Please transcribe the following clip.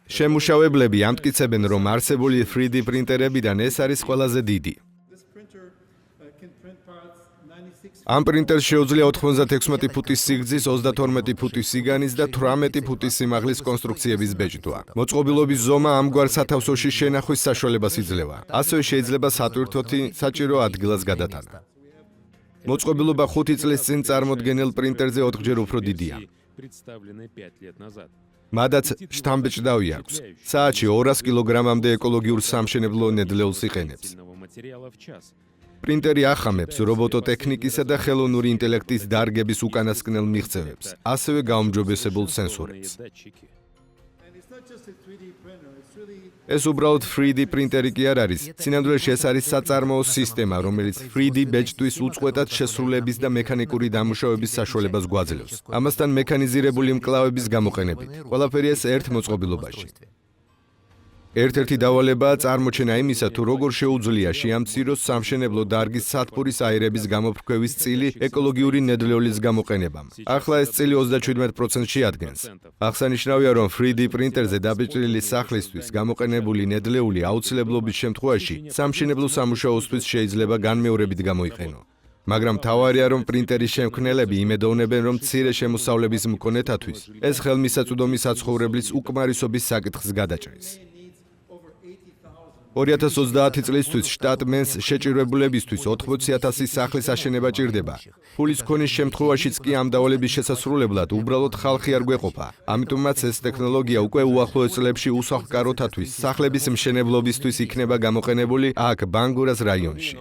შემმუშავებლები ამტკიცებენ, რომ არსებული 3D პრინტერებიდან ეს არის ყველაზე დიდი. ამ პრინტერს შეუძლია 96 ფუტის სიგრძის, 32 ფუტის სიგანის და 18 ფუტის სიმაღლის კონსტრუქციების ბეჭდვა. მოწყობილობის ზომა ამგვარ სათავსოში შენახვის საშუალებას იძლევა. ასევე შეიძლება სატვირთოთი საჭირო ადგილას გადატანა. მოწყობილობა 5 წლის წინ წარმოდგენილ პრინტერზე 4-ჯერ უფრო დიდია. მადაც შთამბეჭდავი აქვს. საათში 200 კილოგრამამდე ეკოლოგიურ სამშენებლო ნედლეულს იყენებს. პრინტერი ახამებს რობოტოტექნიკისა და ხელოვნური ინტელექტის დარგების უკანასკნელ მიღწევებს, ასევე გაუმჯობესებულ სენსორებს. ეს უბრალოდ 3D პრინტერი კი არ არის, სინამდვილეში ეს არის საწარმოო სისტემა, რომელიც 3D ბეჭდვის უწყვეტად შესრულების და მექანიკური დამუშავების საშუალებას გვაძლევს. ამასთან მექანიზირებული მკლავების გამოყენებით. ყველაფერი ეს ერთ მოწყობილობაში. ერთ-ერთი დავალებაა წარმოჩენა იმისა, თუ როგორ შეუძლია შეამციროს სამშენებლო დარგის სათბურის აირების გამოფრქვევის წილი ეკოლოგიური ნედლეულის გამოყენებამ. ახლა ეს წილი 37% შეადგენს. აღსანიშნავია, რომ 3D პრინტერზე დაბეჭდილი სახლისთვის გამოყენებული ნედლეული აუცილებლობის შემთხვევაში სამშენებლო სამუშაოსთვის შეიძლება განმეორებით გამოიყენო. მაგრამ მთავარია, რომ პრინტერის შემქმნელები იმედოვნებენ, რომ მცირე შემოსავლების მქონეთათვის ეს ხელმისაწვდომი საცხოვრებლის უკმარისობის საკითხს გადაჭრის. 2030 წლისთვის შტატ მენს შეჭირებულებისთვის 80,000 სახლის აშენება ჭირდება. ფულის ქონის შემთხვევაშიც კი ამ დავალების შესასრულებლად უბრალოდ ხალხი არ გვეყოფა. ამიტომაც ეს ტექნოლოგია უკვე უახლოეს წლებში უსახლკაროთათვის სახლების მშენებლობისთვის იქნება გამოყენებული აქ ბანგურას რაიონში.